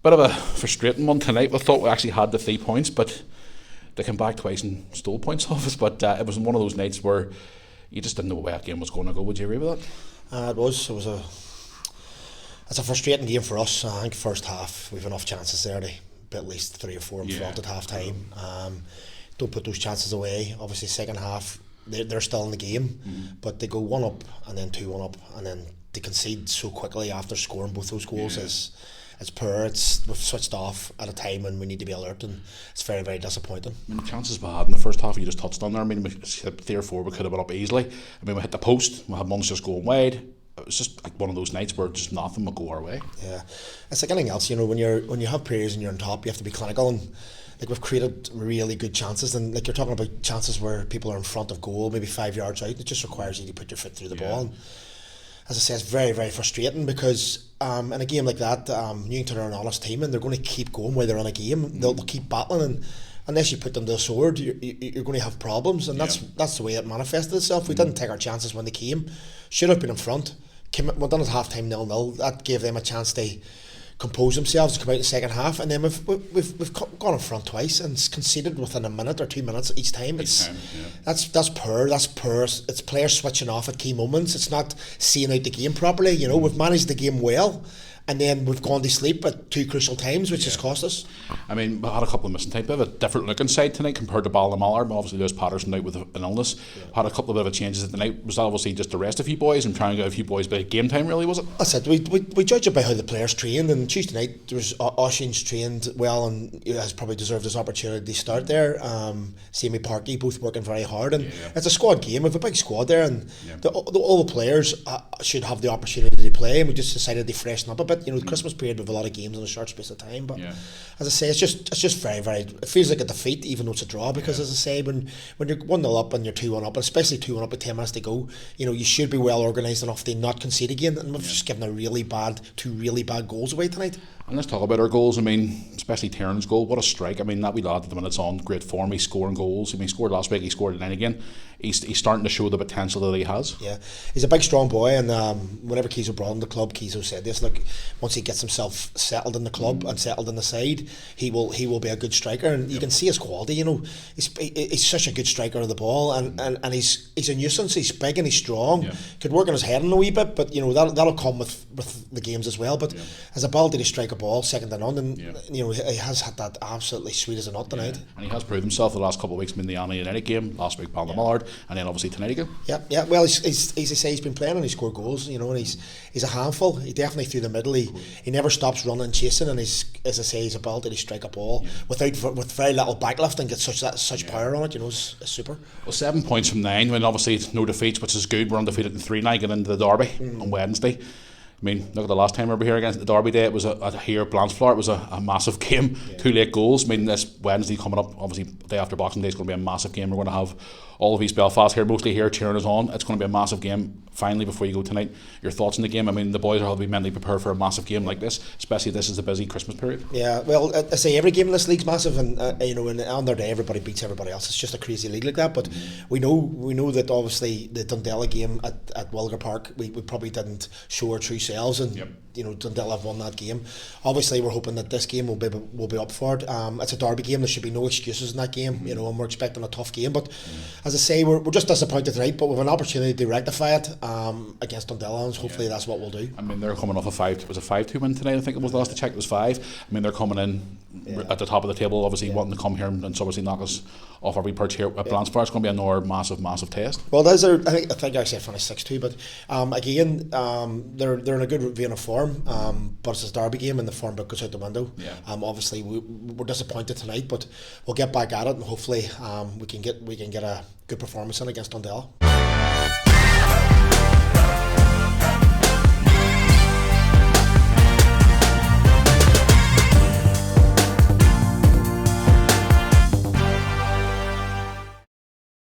Bit of a frustrating one tonight. We thought we actually had the 3 points, but they came back twice and stole points off us. But it was one of those nights where you just didn't know where that game was going to go. Would you agree with that? It was it's a frustrating game for us. I think first half we've enough chances there to be at least 3 or 4 in front at half time. Don't put those chances away. Obviously second half they're still in the game, but they go 1 up and then 2-1 up, and then they concede so quickly after scoring both those goals. It's poor. We've switched off at a time when we need to be alert, and it's very, very disappointing. I mean, the chances we had in the first half, you just touched on there. I mean, we hit 3 or 4, we could have been up easily. I mean, we hit the post, we had ones just going wide. It was just like one of those nights where just nothing would go our way. Yeah, it's like anything else. You know, when you have periods and you're on top, you have to be clinical, and like we've created really good chances, and like you're talking about chances where people are in front of goal, maybe 5 yards out. It just requires you to put your foot through the ball. And as I say, it's very, very frustrating because in a game like that, Newington are an honest team, and they're going to keep going while they're in a game. They'll keep battling, and unless you put them to the sword, you're going to have problems, and that's the way it manifested itself. We didn't take our chances when they came. Should have been in front. Went on at half time 0-0. That gave them a chance to compose themselves to come out in the second half, and then we've gone in front twice and conceded within a minute or 2 minutes each time. That's poor. It's players switching off at key moments. It's not seeing out the game properly. You know, we've managed the game well, and then we've gone to sleep at 2 crucial times, which has cost us. I mean, we had a couple of missing time. Bit of a different looking side tonight compared to Ballymallard. Obviously, Lewis Patterson out with an illness. Had a couple of bit of changes tonight. Was that obviously just to rest a few boys and try and get a few boys by game time, really, was it? That's it. We judge it by how the players trained, and Tuesday night there was Oshin's trained well and has probably deserved his opportunity to start there. Sammy Parkey, both working very hard, and it's a squad game. We have a big squad there, and all the players should have the opportunity to play, and we just decided to freshen up a bit. You know, the Christmas period with a lot of games in a short space of time, but as I say, it's just very, very, it feels like a defeat even though it's a draw, because as I say, when you're 1-0 up and you're 2-1 up, and especially 2-1 up with 10 minutes to go, you know, you should be well organised enough to not concede again, and we've just given two really bad goals away tonight. And let's talk about our goals. I mean, especially Tiernan goal, what a strike. I mean, that wee lad at the minute's on great form. He's scoring goals. I mean, he scored last week, he scored tonight again. He's starting to show the potential that he has. Yeah, he's a big strong boy, and whenever Kizo brought him to the club, Kizo said this, look, once he gets himself settled in the club and settled in the side, he will be a good striker, and you can see his quality. You know, he's such a good striker of the ball, and he's a nuisance. He's big and he's strong. Could work on his head in a wee bit, but you know, that'll come with the games as well. But his ability to strike a ball second to none, and you know, he has had that absolutely sweet as a nut tonight. And he has proved himself the last couple of weeks. I mean, the Annie United game last week, Ballymallard, and then obviously tonight again. Well, he's been playing and he scored goals, you know, and he's a handful. He definitely through the middle. He never stops running and chasing, and as I say, his ability to strike a ball with very little backlift and get such power on it, you know, is super. Well, 7 points from 9. I mean, obviously it's no defeats, which is good. We're undefeated in 3 now, getting into the derby on Wednesday. I mean, look at the last time we were here against the Derby Day. It was here at Blanchflower. It was a massive game. 2 late goals. I mean, this Wednesday coming up, obviously day after Boxing Day, is going to be a massive game. We're going to have all of East Belfast here, mostly here, cheering us on. It's going to be a massive game. Finally, before you go tonight, your thoughts on the game? I mean, the boys are probably mentally prepared for a massive game like this, especially this is a busy Christmas period. Yeah, well, I say every game in this league's massive, and you know, and on their day, everybody beats everybody else. It's just a crazy league like that. But we know that obviously the Dundela game at Welders Park, we probably didn't show our true selves, and you know, Dundela have won that game. Obviously, we're hoping that this game will be up for it. It's a derby game. There should be no excuses in that game, you know, and we're expecting a tough game. But as I say, we're just disappointed tonight, but we have an opportunity to rectify it against Dundela, and hopefully that's what we'll do. I mean, they're coming off a 5-2 win tonight. I think it was the last I checked. It was 5. I mean, they're coming in at the top of the table, obviously wanting to come here and obviously knock us off our wee perch here at Blanchflower. It's going to be another massive test. Well, those are, I think I said finished 6-2, but again, they're in a good vein of form, but it's a derby game and the form book goes out the window. Obviously we're disappointed tonight, but we'll get back at it, and hopefully we can get a good performance in against Dundela.